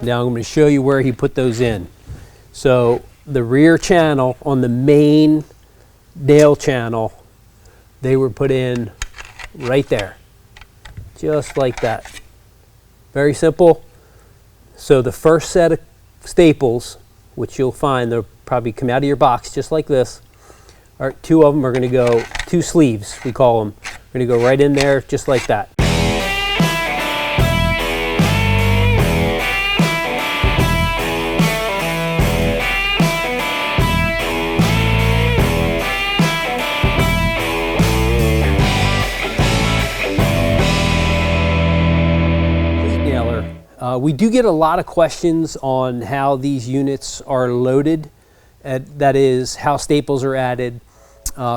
Now I'm going to show you where he put those in. So the rear channel on the main nail channel, they were put in right there, just like that. Very simple. So the first set of staples, which you'll find they'll probably come out of your box just like this. All right, two of them are going to go, two sleeves we call them, are going to go right in there just like that. We do get a lot of questions on how these units are loaded, that is, how staples are added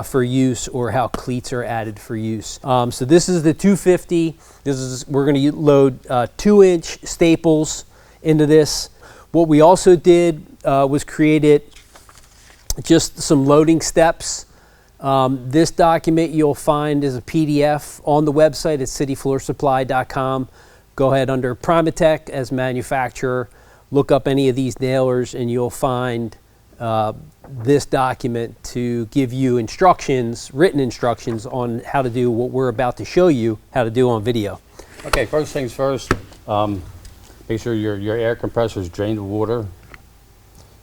for use or how cleats are added for use. So this is the 250. We're going to load 2-inch staples into this. What we also did was created just some loading steps. This document you'll find as a PDF on the website at cityfloorsupply.com. Go ahead under Primatech as manufacturer, look up any of these nailers, and you'll find this document to give you instructions, written instructions on how to do what we're about to show you how to do on video. Okay, first things first, make sure your air compressor is drained of water.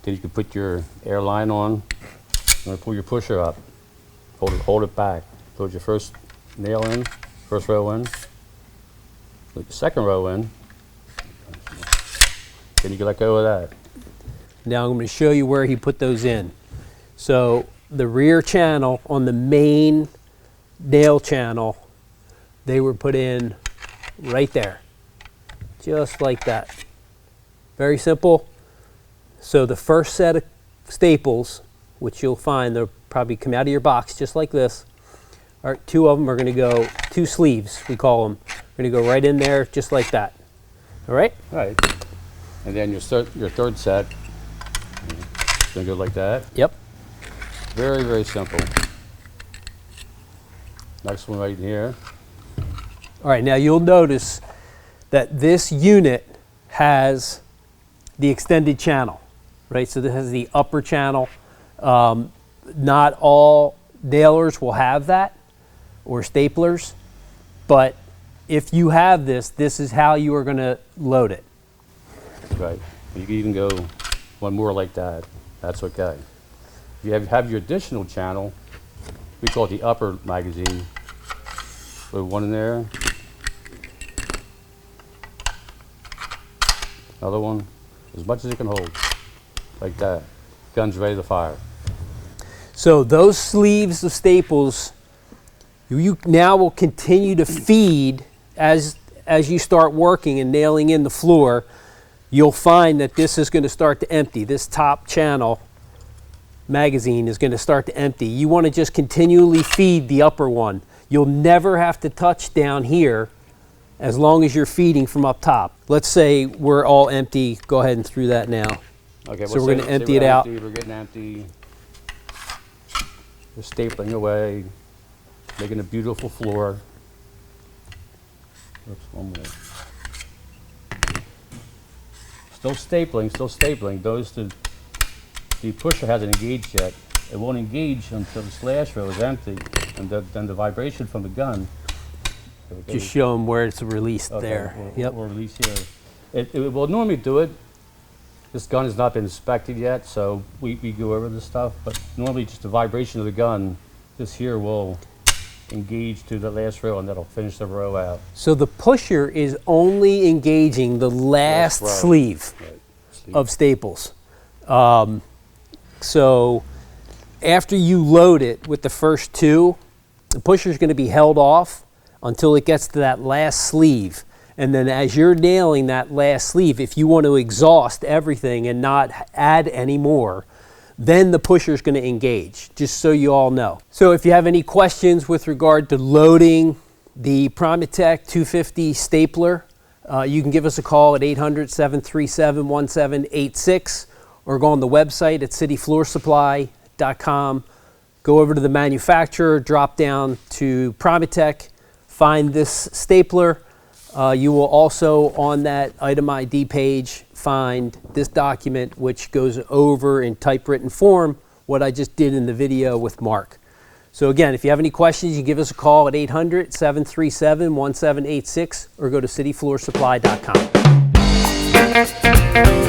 Then you can put your air line on. You're going to pull your pusher up, hold it back. Put your first nail in, first row in. Put the second row in, then you can let go of that. Now I'm going to show you where he put those in. So the rear channel on the main nail channel, they were put in right there, just like that. Very simple. So the first set of staples, which you'll find they'll probably come out of your box just like this. All right, two of them are going to go, two sleeves we call them, are going to go right in there just like that. All right? All right. And then your third set is going to go like that. Yep. Very, very simple. Next one right here. All right, now you'll notice that this unit has the extended channel, right? So this has the upper channel. Not all nailers will have that, or staplers, but if you have this, this is how you are going to load it. Right. You can even go one more like that. That's okay. If you have your additional channel, we call it the upper magazine. Put one in there. Another one, as much as it can hold, like that. Gun's ready to fire. So those sleeves of staples, you now will continue to feed as you start working and nailing in the floor. You'll find that this is going to start to empty. This top channel magazine is going to start to empty. You want to just continually feed the upper one. You'll never have to touch down here as long as you're feeding from up top. Let's say we're all empty. Go ahead and through that now. Okay, so we're going to empty it out. We're getting empty. We're stapling away, making a beautiful floor. Oops, one more. Still stapling. The pusher hasn't engaged yet. It won't engage until the slash row is empty, and then the vibration from the gun. Just show them where it's released there. We'll release here. It will normally do it. This gun has not been inspected yet, so we go over this stuff, but normally just the vibration of the gun, this here will engage to the last row and that'll finish the row out. So the pusher is only engaging the last sleeve of staples. So after you load it with the first two, the pusher is going to be held off until it gets to that last sleeve. And then as you're nailing that last sleeve, if you want to exhaust everything and not add any more, then the pusher is going to engage, just so you all know. So if you have any questions with regard to loading the Primatech 250 stapler, you can give us a call at 800-737-1786 or go on the website at cityfloorsupply.com. Go over to the manufacturer, drop down to Primatech, find this stapler. You will also, on that item ID page, find this document, which goes over in typewritten form what I just did in the video with Mark. So again, if you have any questions, you give us a call at 800-737-1786 or go to cityfloorsupply.com.